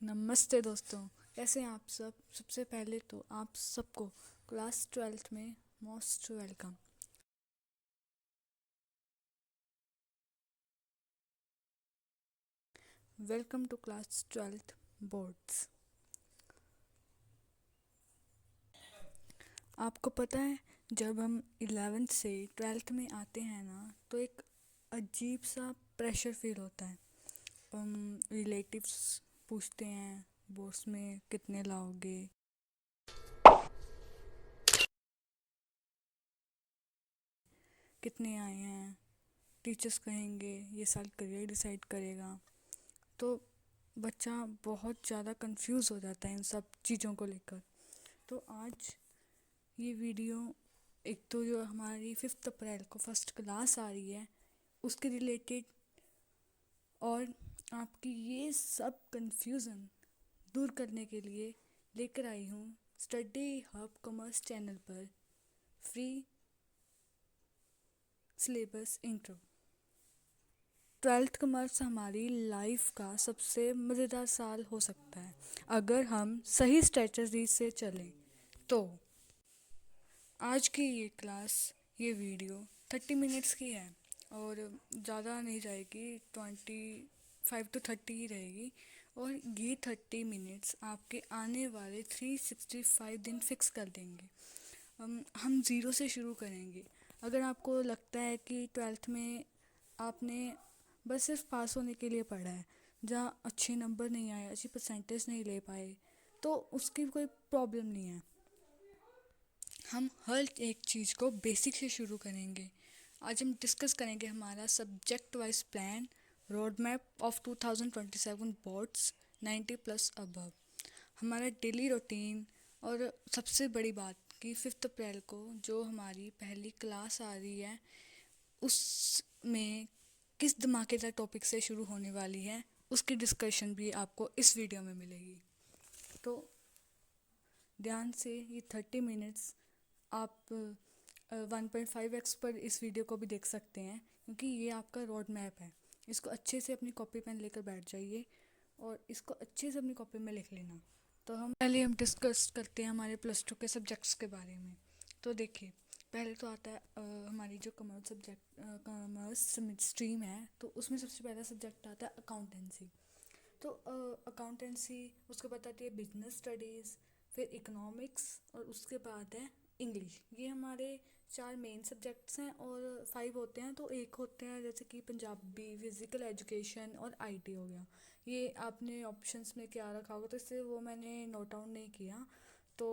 नमस्ते दोस्तों। कैसे हैं आप सब। सबसे पहले तो आप सबको क्लास 12th में most welcome. Welcome to class 12th boards. आपको पता है, जब हम 11th से 12th में आते हैं ना, तो एक अजीब सा प्रेशर फील होता है। रिलेटिव्स पूछते हैं बोर्ड्स में कितने लाओगे, कितने आए हैं। टीचर्स कहेंगे ये साल करियर डिसाइड करेगा। तो बच्चा बहुत ज़्यादा कंफ्यूज हो जाता है इन सब चीज़ों को लेकर। तो आज ये वीडियो, एक तो जो हमारी 5 अप्रैल को फर्स्ट क्लास आ रही है उसके रिलेटेड, और आपकी ये सब कंफ्यूज़न दूर करने के लिए लेकर आई हूँ स्टडी हब कॉमर्स चैनल पर free syllabus intro. 12th commerce हमारी लाइफ का सबसे मज़ेदार साल हो सकता है अगर हम सही स्ट्रेटजी से चलें। तो आज की ये वीडियो 30 मिनट्स की है और ज़्यादा नहीं जाएगी, 25 to 30 ही रहेगी। और ये 30 मिनट्स आपके आने वाले 365 दिन फिक्स कर देंगे। हम ज़ीरो से शुरू करेंगे। अगर आपको लगता है कि 12th में आपने बस सिर्फ पास होने के लिए पढ़ा है, जहाँ अच्छे नंबर नहीं आए, अच्छी परसेंटेज नहीं ले पाए, तो उसकी कोई प्रॉब्लम नहीं है। हम हर एक चीज़ को बेसिक से शुरू करेंगे। आज हम डिस्कस करेंगे हमारा subject wise plan, road map of 2027 boards 90+ above, हमारा डेली रूटीन, और सबसे बड़ी बात कि 5 अप्रैल को जो हमारी पहली क्लास आ रही है उसमें किस धमाकेदार टॉपिक से शुरू होने वाली है उसकी डिस्कशन भी आपको इस वीडियो में मिलेगी। तो ध्यान से ये 30 मिनट्स आप 1.5x पर इस वीडियो को भी देख सकते हैं, क्योंकि ये आपका रोड मैप है। इसको अच्छे से अपनी कॉपी पेन लेकर बैठ जाइए और इसको अच्छे से अपनी कॉपी में लिख लेना। तो हम डिस्कस करते हैं हमारे +2 के सब्जेक्ट्स के बारे में। तो देखिए, पहले तो आता है हमारी जो कॉमर्स स्ट्रीम है, तो उसमें सबसे पहला सब्जेक्ट आता है अकाउंटेंसी। तो अकाउंटेंसी, उसके बाद आती है बिजनेस स्टडीज़, फिर इकोनॉमिक्स, और उसके बाद है इंग्लिश। ये हमारे 4 मेन सब्जेक्ट्स हैं और 5 होते हैं। तो एक होते हैं जैसे कि पंजाबी, फिज़िकल एजुकेशन और आईटी हो गया। ये आपने ऑप्शंस में क्या रखा होगा, तो इससे वो मैंने नोट डाउन नहीं किया, तो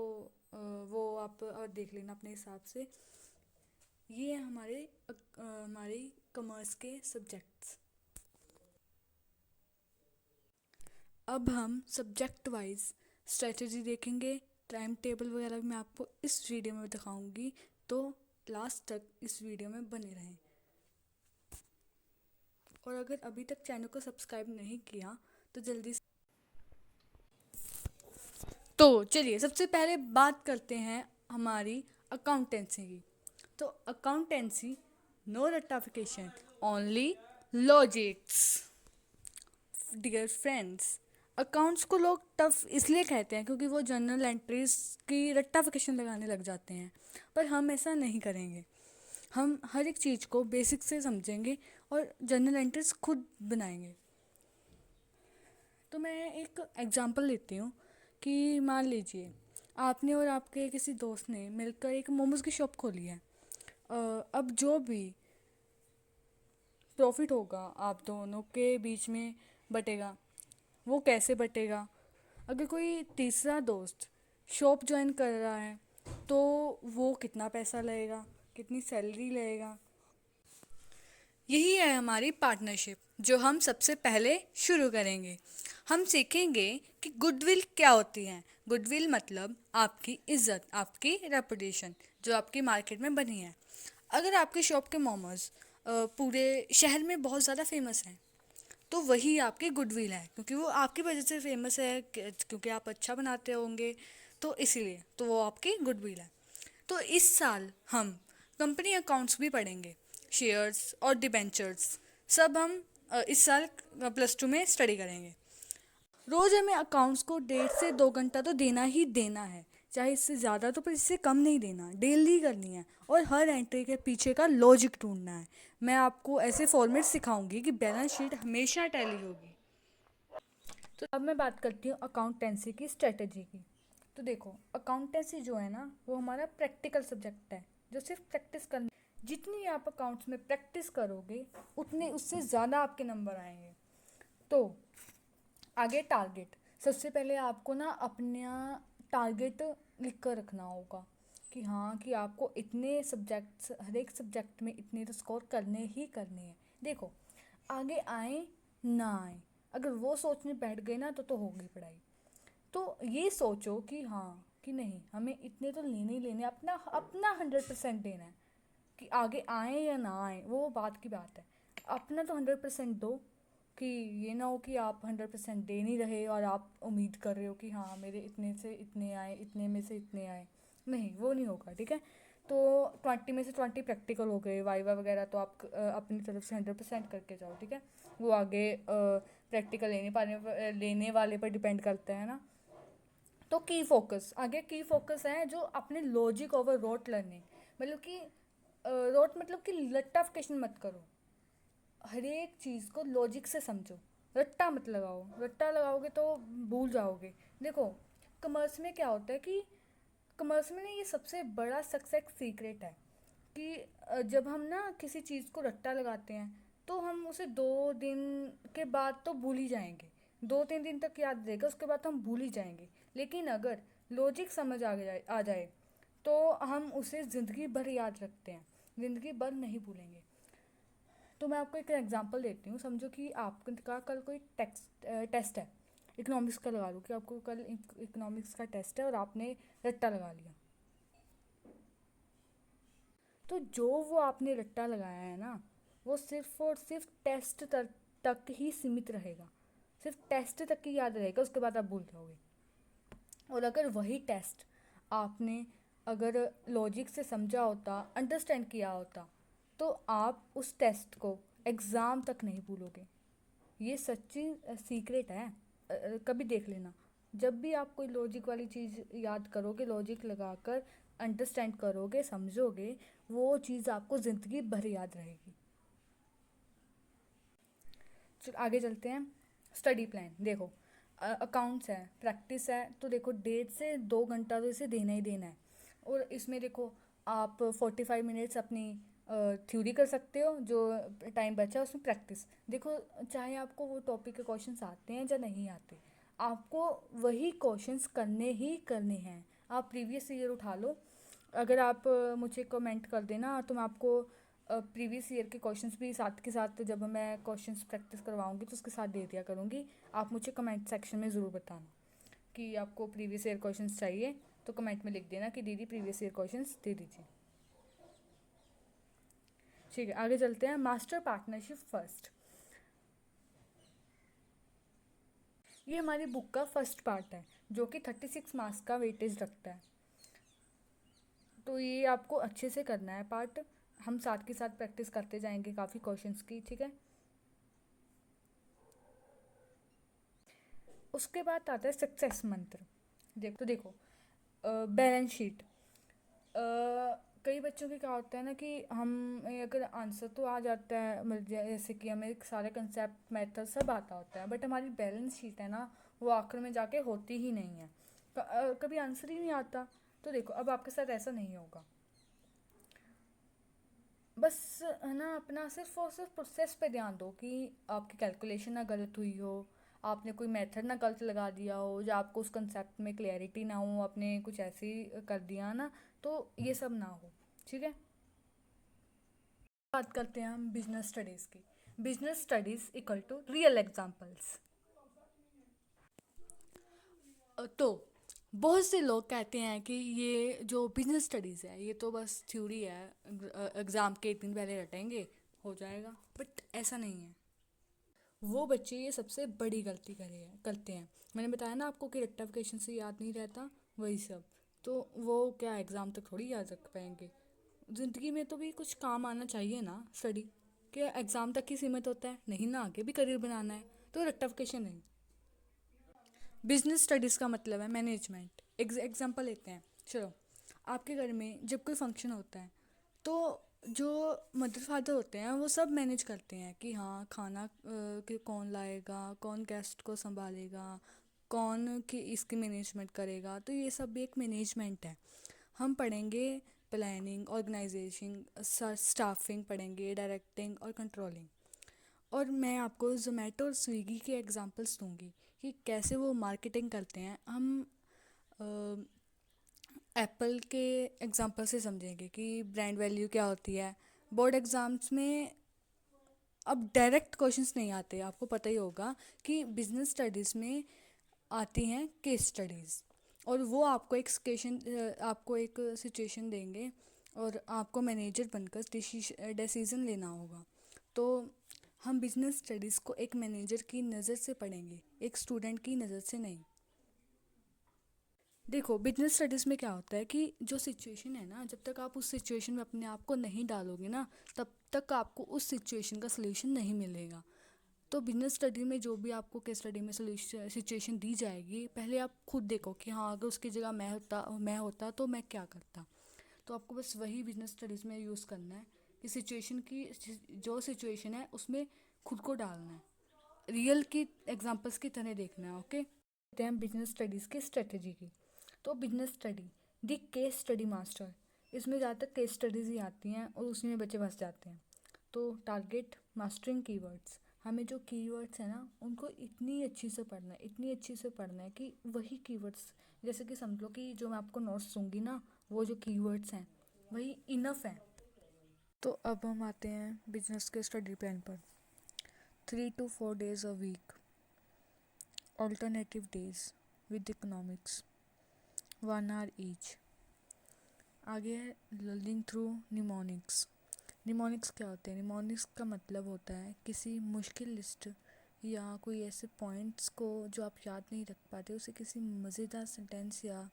वो आप और देख लेना अपने हिसाब से। ये है हमारी कॉमर्स के सब्जेक्ट्स। अब हम सब्जेक्ट वाइज स्ट्रेटजी देखेंगे। टाइम टेबल वगैरह मैं आपको इस वीडियो में दिखाऊंगी, तो लास्ट तक इस वीडियो में बने रहें। और अगर अभी तक चैनल को सब्सक्राइब नहीं किया तो जल्दी से। तो चलिए सबसे पहले बात करते हैं हमारी अकाउंटेंसी की। तो अकाउंटेंसी, नो रट्टाफिकेशन, only logics. Dear friends, accounts को लोग टफ इसलिए कहते हैं क्योंकि वो जर्नल एंट्रीज की रट्टाफिकेशन लगाने लग जाते हैं, पर हम ऐसा नहीं करेंगे। हम हर एक चीज़ को बेसिक से समझेंगे और जर्नल एंट्रीज खुद बनाएंगे। तो मैं एक एग्जांपल लेती हूँ कि मान लीजिए आपने और आपके किसी दोस्त ने मिलकर एक मोमोज़ की शॉप खोली है। अब जो भी प्रॉफिट होगा आप दोनों के बीच में बटेगा। वो कैसे बटेगा? अगर कोई तीसरा दोस्त शॉप ज्वाइन कर रहा है तो वो कितना पैसा लगेगा, कितनी सैलरी लगेगा। यही है हमारी पार्टनरशिप जो हम सबसे पहले शुरू करेंगे। हम सीखेंगे कि गुडविल क्या होती है। गुडविल मतलब आपकी इज्जत, आपकी रेपुटेशन जो आपकी मार्केट में बनी है। अगर आपके शॉप के मोमोज पूरे शहर में बहुत ज़्यादा फेमस हैं, तो वही आपकी गुडविल है, क्योंकि वो आपकी वजह से फेमस है, क्योंकि आप अच्छा बनाते होंगे, तो इसीलिए तो वो आपकी गुडविल है। तो इस साल हम कंपनी अकाउंट्स भी पढ़ेंगे, शेयर्स और डिबेंचर्स, सब हम इस साल +2 में स्टडी करेंगे। रोज़ हमें अकाउंट्स को 1.5 से 2 घंटा तो देना ही देना है, चाहे इससे ज़्यादा तो पर इससे कम नहीं देना, डेली करनी है। और हर एंट्री के पीछे का लॉजिक ढूंढना है। मैं आपको ऐसे फॉर्मेट सिखाऊंगी कि बैलेंस शीट हमेशा टैली होगी। तो अब मैं बात करती हूँ अकाउंटेंसी की स्ट्रेटजी की। तो देखो, अकाउंटेंसी जो है ना, वो हमारा प्रैक्टिकल सब्जेक्ट है, जो सिर्फ प्रैक्टिस करनी। जितनी आप अकाउंट्स में प्रैक्टिस करोगे उतने उससे ज़्यादा आपके नंबर आएंगे। तो आगे टारगेट। सबसे पहले आपको ना अपना टारगेट लिख कर रखना होगा कि हाँ, कि आपको इतने सब्जेक्ट्स, हर एक सब्जेक्ट में इतने तो स्कोर करने ही करने हैं। देखो, आगे आए ना आए, अगर वो सोचने बैठ गए ना तो होगी पढ़ाई। तो ये सोचो कि हाँ, कि नहीं, हमें इतने तो लेने ही लेने, अपना अपना 100% देना है। कि आगे आए या ना आए वो बात की बात है, अपना तो 100% दो। कि ये ना हो कि आप 100% दे नहीं रहे और आप उम्मीद कर रहे हो कि हाँ मेरे इतने से इतने आए, इतने में से इतने आए। नहीं, वो नहीं होगा, ठीक है। तो 20 में से 20 प्रैक्टिकल हो गए, वाइवा वगैरह तो आप अपनी तरफ से 100% करके जाओ, ठीक है। वो आगे प्रैक्टिकल लेने वाले पर डिपेंड करता है ना। तो की फोकस, आगे की फोकस है जो अपने लॉजिक ओवर रोट लर्निंग। मतलब कि रोट मतलब कि लट्टाफिकेशन मत करो, हर एक चीज़ को लॉजिक से समझो। रट्टा मत लगाओ, रट्टा लगाओगे तो भूल जाओगे। देखो, कॉमर्स में क्या होता है कि कॉमर्स में ना ये सबसे बड़ा सक्सेस सीक्रेट है कि जब हम ना किसी चीज़ को रट्टा लगाते हैं तो हम उसे 2 दिन के बाद तो भूल ही जाएंगे, 2-3 दिन तक याद रहेगा, उसके बाद तो हम भूल ही जाएंगे। लेकिन अगर लॉजिक समझ आ जाए तो हम उसे ज़िंदगी भर याद रखते हैं, ज़िंदगी भर नहीं भूलेंगे। तो मैं आपको एक एग्जांपल देती हूँ। समझो कि आपका कल कोई टेस्ट है, इकोनॉमिक्स का लगा लो कि आपको कल इकोनॉमिक्स का टेस्ट है और आपने रट्टा लगा लिया। तो जो वो आपने रट्टा लगाया है ना, वो सिर्फ और सिर्फ टेस्ट तक ही सीमित रहेगा, सिर्फ टेस्ट तक ही याद रहेगा, उसके बाद आप भूल जाओगे। और अगर वही टेस्ट आपने अगर लॉजिक से समझा होता, अंडरस्टैंड किया होता, तो आप उस टेस्ट को एग्ज़ाम तक नहीं भूलोगे। ये सच्ची सीक्रेट है। कभी देख लेना, जब भी आप कोई लॉजिक वाली चीज़ याद करोगे, लॉजिक लगाकर अंडरस्टैंड करोगे, समझोगे, वो चीज़ आपको ज़िंदगी भर याद रहेगी। चल आगे चलते हैं। स्टडी प्लान देखो, अकाउंट्स है, प्रैक्टिस है, तो देखो 1.5 से 2 घंटा तो इसे देना ही देना है। और इसमें देखो, आप 45 मिनट्स अपनी थ्योरी कर सकते हो, जो टाइम बचा है उसमें प्रैक्टिस। देखो, चाहे आपको वो टॉपिक के क्वेश्चंस आते हैं या नहीं आते, आपको वही क्वेश्चंस करने ही करने हैं। आप प्रीवियस ईयर उठा लो, अगर आप मुझे कमेंट कर देना तो मैं आपको प्रीवियस ईयर के क्वेश्चंस भी साथ के साथ, जब मैं क्वेश्चंस प्रैक्टिस करवाऊंगी तो उसके साथ दे दिया करूँगी। आप मुझे कमेंट सेक्शन में ज़रूर बताना कि आपको प्रीवियस ईयर क्वेश्चंस चाहिए, तो कमेंट में लिख देना कि दीदी प्रीवियस ईयर क्वेश्चंस दे दीजिए। ठीक है, आगे चलते हैं। मास्टर पार्टनरशिप फर्स्ट, ये हमारी बुक का फर्स्ट पार्ट है जो कि 36 मार्क्स का वेटेज रखता है। तो ये आपको अच्छे से करना है पार्ट, हम साथ के साथ प्रैक्टिस करते जाएंगे काफ़ी क्वेश्चंस की, ठीक है। उसके बाद आता है सक्सेस मंत्र। देखो, बैलेंस शीट। कई बच्चों के क्या होता है ना कि हम अगर आंसर तो आ जाता है, जैसे कि हमें सारे कंसेप्ट मेथड सब आता होता है, बट हमारी बैलेंस शीट है ना, वो आखिर में जाके होती ही नहीं है। कभी आंसर ही नहीं आता। तो देखो, अब आपके साथ ऐसा नहीं होगा। बस है ना, अपना सिर्फ और सिर्फ प्रोसेस पे ध्यान दो कि आपकी कैलकुलेशन ना गलत हुई हो, आपने कोई मेथड ना गलत लगा दिया हो, या आपको उस कंसेप्ट में क्लैरिटी ना हो, आपने कुछ ऐसे ही कर दिया ना, तो ये सब ना हो, ठीक है। बात करते हैं हम बिजनेस स्टडीज़ की। Business studies equal to real examples. तो बहुत से लोग कहते हैं कि ये जो बिजनेस स्टडीज़ है ये तो बस थ्योरी है, एग्ज़ाम के 1 दिन पहले रटेंगे हो जाएगा, बट ऐसा नहीं है। वो बच्चे ये सबसे बड़ी गलती करते हैं। मैंने बताया ना आपको कि रेक्टिफिकेशन से याद नहीं रहता, वही सब। तो वो क्या एग्ज़ाम तक थोड़ी याद रख पाएंगे, ज़िंदगी में तो भी कुछ काम आना चाहिए ना स्टडी। क्या एग्ज़ाम तक ही सीमित होता है? नहीं ना, आगे भी करियर बनाना है, तो रेक्टिफिकेशन नहीं। बिजनेस स्टडीज़ का मतलब है मैनेजमेंट। एग्जांपल लेते हैं, चलो आपके घर में जब कोई फंक्शन होता है तो जो मदर फादर होते हैं वो सब मैनेज करते हैं कि हाँ खाना कि कौन लाएगा, कौन गेस्ट को संभालेगा, कौन कि इसकी मैनेजमेंट करेगा। तो ये सब भी एक मैनेजमेंट है। हम पढ़ेंगे प्लानिंग, ऑर्गेनाइजेशन, स्टाफिंग पढ़ेंगे, डायरेक्टिंग और कंट्रोलिंग। और मैं आपको जोमेटो और स्विगी के एग्जांपल्स दूंगी कि कैसे वो मार्केटिंग करते हैं। हम एप्पल के एग्जांपल से समझेंगे कि ब्रांड वैल्यू क्या होती है। बोर्ड एग्ज़ाम्स में अब डायरेक्ट क्वेश्चंस नहीं आते, आपको पता ही होगा कि बिजनेस स्टडीज़ में आती हैं केस स्टडीज़। और वो आपको एक सिचुएशन देंगे और आपको मैनेजर बनकर डिसीजन लेना होगा। तो हम बिजनेस स्टडीज़ को एक मैनेजर की नज़र से पढ़ेंगे, एक स्टूडेंट की नज़र से नहीं। देखो बिजनेस स्टडीज़ में क्या होता है कि जो सिचुएशन है ना, जब तक आप उस सिचुएशन में अपने आप को नहीं डालोगे ना, तब तक आपको उस सिचुएशन का सलूशन नहीं मिलेगा। तो बिजनेस स्टडी में जो भी आपको केस स्टडी में सिचुएशन दी जाएगी, पहले आप खुद देखो कि हाँ अगर उसकी जगह मैं होता तो मैं क्या करता। तो आपको बस वही बिजनेस स्टडीज़ में यूज़ करना है कि सिचुएशन की जो सिचुएशन है उसमें खुद को डालना है, रियल की एग्जांपल्स की तरह देखना है। ओके, कहते हैं बिजनेस स्टडीज़ की स्ट्रेटजी की। तो business study the case study master, इसमें ज़्यादातर केस स्टडीज़ ही आती हैं और उसी में बच्चे फंस जाते हैं। तो टारगेट मास्टरिंग कीवर्ड्स, हमें जो कीवर्ड्स हैं ना उनको इतनी अच्छी से पढ़ना है, इतनी अच्छी से पढ़ना है कि वही कीवर्ड्स, जैसे कि समझ लो कि जो मैं आपको नोट्स दूंगी ना, वो जो कीवर्ड्स हैं वही इनफ है। तो अब हम आते हैं बिजनेस के स्टडी प्लान पर। 3 to 4 days a week, alternative days with economics, 1 hour each। आगे है लर्निंग थ्रू निमोनिक्स। निमोनिक्स क्या होते हैं? निमोनिक्स का मतलब होता है किसी मुश्किल लिस्ट या कोई ऐसे पॉइंट्स को जो आप याद नहीं रख पाते, उसे किसी मज़ेदार सेंटेंस या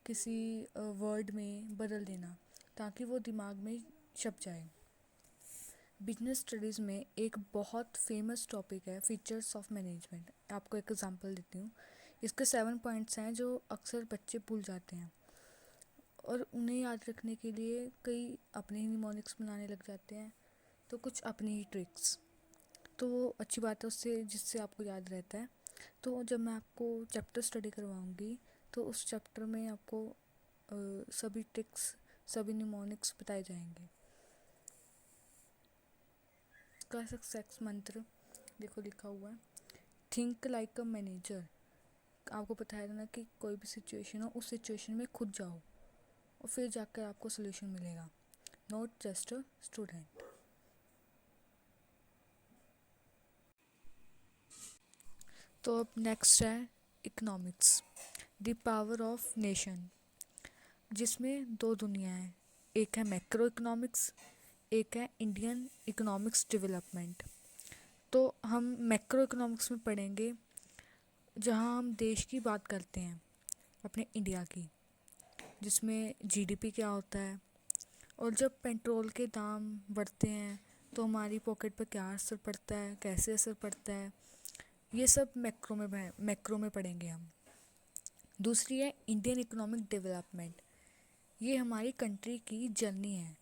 किसी वर्ड में बदल देना ताकि वो दिमाग में छप जाए। बिजनेस स्टडीज़ में एक बहुत फेमस टॉपिक है फीचर्स ऑफ मैनेजमेंट। आपको एक एग्जांपल देती हूँ। इसके 7 पॉइंट्स हैं जो अक्सर बच्चे भूल जाते हैं और उन्हें याद रखने के लिए कई अपने ही निमोनिक्स बनाने लग जाते हैं, तो कुछ अपनी ही ट्रिक्स। तो वो अच्छी बात है उससे, जिससे आपको याद रहता है। तो जब मैं आपको चैप्टर स्टडी करवाऊँगी तो उस चैप्टर में आपको सभी ट्रिक्स, सभी निमोनिक्स बताए जाएंगे। इसका सक्सेस मंत्र देखो लिखा हुआ है, थिंक लाइक अ मैनेजर। आपको बताया था ना कि कोई भी सिचुएशन हो उस सिचुएशन में खुद जाओ और फिर जाकर आपको सोल्यूशन मिलेगा, नॉट जस्ट अ स्टूडेंट। तो अब नेक्स्ट है economics, the power of nation, जिसमें दो दुनिया है, एक है मैक्रो इकोनॉमिक्स, एक है इंडियन इकोनॉमिक्स डेवलपमेंट। तो हम मैक्रो इकोनॉमिक्स में पढ़ेंगे जहां हम देश की बात करते हैं, अपने इंडिया की, जिसमें जीडीपी क्या होता है और जब पेट्रोल के दाम बढ़ते हैं तो हमारी पॉकेट पर क्या असर पड़ता है, कैसे असर पड़ता है, ये सब मैक्रो में पढ़ेंगे हम। दूसरी है इंडियन इकोनॉमिक डेवलपमेंट, ये हमारी कंट्री की जर्नी है,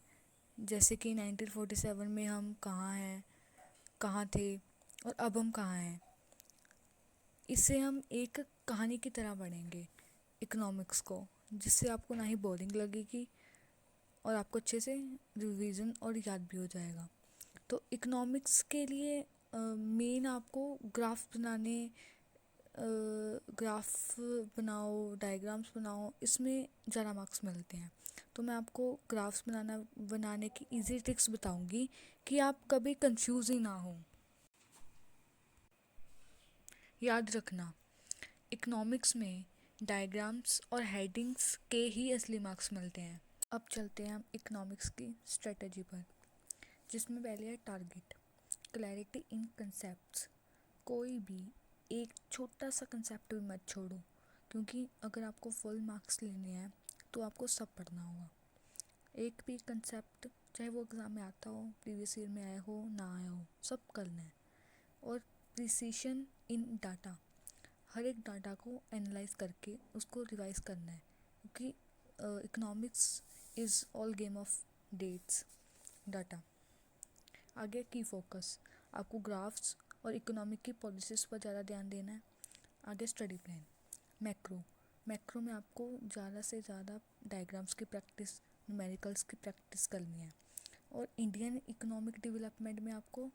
जैसे कि 1947 में हम कहाँ हैं, कहाँ थे और अब हम कहाँ हैं। इसे हम एक कहानी की तरह पढ़ेंगे इकोनॉमिक्स को, जिससे आपको ना ही बोरिंग लगेगी और आपको अच्छे से रिवीजन और याद भी हो जाएगा। तो इकोनॉमिक्स के लिए मेन आपको ग्राफ बनाओ, डायग्राम्स बनाओ, इसमें ज़्यादा मार्क्स मिलते हैं। तो मैं आपको ग्राफ्स बनाने की इजी ट्रिक्स बताऊंगी कि आप कभी कंफ्यूज ही ना हो। याद रखना, इकोनॉमिक्स में डायग्राम्स और हेडिंग्स के ही असली मार्क्स मिलते हैं। अब चलते हैं हम इकोनॉमिक्स की स्ट्रेटजी पर, जिसमें पहले है टारगेट, क्लैरिटी इन कंसेप्ट्स। कोई भी एक छोटा सा कंसेप्ट भी मत छोड़ो, क्योंकि अगर आपको फुल मार्क्स लेने हैं तो आपको सब पढ़ना होगा। एक भी कंसेप्ट चाहे वो एग्ज़ाम में आता हो, प्रीवियस ईयर में आया हो ना आया हो, सब करना है। और प्रिसीशन इन डाटा, हर एक डाटा को एनालाइज करके उसको रिवाइज करना है, क्योंकि economics is all game of dates data. आगे की फोकस, आपको ग्राफ्स और इकोनॉमिक की पॉलिसीज़ पर ज़्यादा ध्यान देना है। आगे स्टडी प्लान। मैक्रो, मैक्रो में आपको ज़्यादा से ज़्यादा डायग्राम्स की प्रैक्टिस, न्यूमेरिकल्स की प्रैक्टिस करनी है। और इंडियन इकोनॉमिक डेवलपमेंट में आपको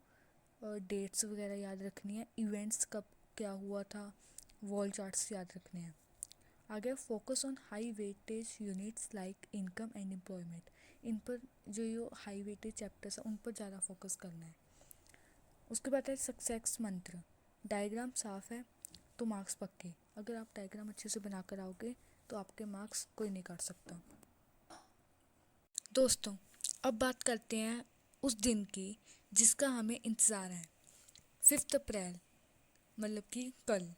डेट्स वगैरह याद रखनी है, इवेंट्स कब क्या हुआ था, वॉल चार्ट्स याद रखने हैं। आगे focus on high weightage units like income and employment, इन पर जो ये हाई वेटेज चैप्टर्स हैं उन पर ज़्यादा फोकस करना है। उसके बाद है सक्सेस मंत्र। डायग्राम साफ है तो मार्क्स पक्के, अगर आप डायग्राम अच्छे से बना कर आओगे तो आपके मार्क्स कोई नहीं काट सकता। दोस्तों, अब बात करते हैं उस दिन की जिसका हमें इंतज़ार है, 5 अप्रैल, मतलब कि कल।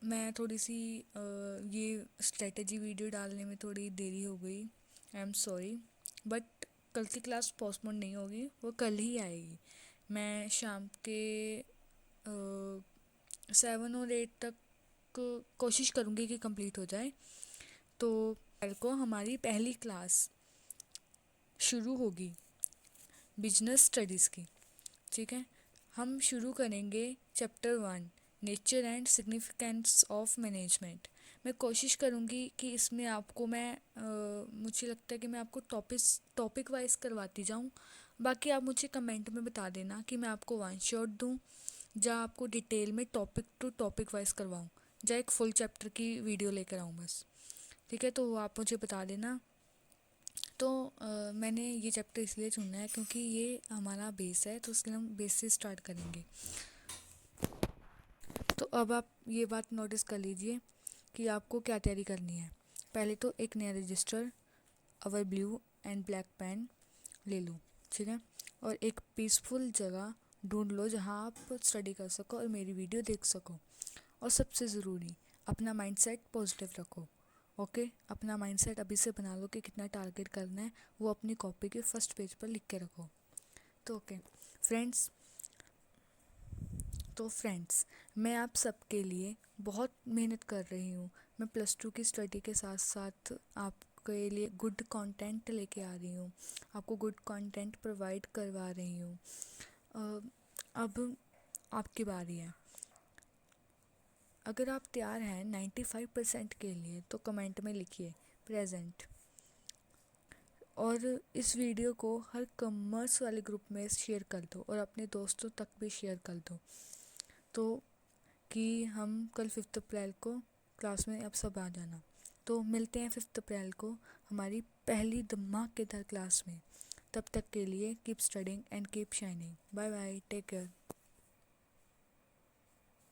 मैं थोड़ी सी ये स्ट्रेटजी वीडियो डालने में थोड़ी देरी हो गई, आई एम सॉरी, बट कल की क्लास पोस्टपोन नहीं होगी, वो कल ही आएगी। मैं शाम के 7 और 8 तक कोशिश करूँगी कि कंप्लीट हो जाए। तो कल को हमारी पहली क्लास शुरू होगी बिजनेस स्टडीज़ की, ठीक है। हम शुरू करेंगे chapter 1, nature and significance of management. मैं कोशिश करूँगी कि इसमें आपको मुझे लगता है कि मैं आपको टॉपिक वाइज करवाती जाऊँ। बाकी आप मुझे कमेंट में बता देना कि मैं आपको वन शॉट दूँ या आपको डिटेल में टॉपिक टू टॉपिक वाइज करवाऊँ, या एक फुल चैप्टर की वीडियो लेकर आऊँ बस, ठीक है। तो आप मुझे बता देना। तो मैंने ये चैप्टर इसलिए चुना है क्योंकि ये हमारा बेस है, तो इसलिए हम बेस से स्टार्ट करेंगे। तो अब आप ये बात नोटिस कर लीजिए कि आपको क्या तैयारी करनी है। पहले तो एक नया register, our blue and black pen ले लो, ठीक है। और एक पीसफुल जगह ढूंढ लो जहाँ आप स्टडी कर सको और मेरी वीडियो देख सको। और सबसे ज़रूरी, अपना माइंडसेट पॉजिटिव रखो। ओके, अपना माइंडसेट अभी से बना लो कि कितना टारगेट करना है, वो अपनी कॉपी के फर्स्ट पेज पर लिख के रखो। तो ओके फ्रेंड्स, मैं आप सबके लिए बहुत मेहनत कर रही हूँ। मैं +2 की स्टडी के साथ साथ आपके लिए गुड कंटेंट लेके आ रही हूँ, आपको गुड कंटेंट प्रोवाइड करवा रही हूँ। अब आपकी बारी है। अगर आप तैयार हैं 95% के लिए तो कमेंट में लिखिए प्रेजेंट। और इस वीडियो को हर कॉमर्स वाले ग्रुप में शेयर कर दो और अपने दोस्तों तक भी शेयर कर दो, तो कि हम कल 5 अप्रैल को क्लास में अब सब आ जाना। तो मिलते हैं 5 अप्रैल को हमारी पहली धमाकेदार क्लास में। तब तक के लिए keep studying and keep shining. Bye bye, take care.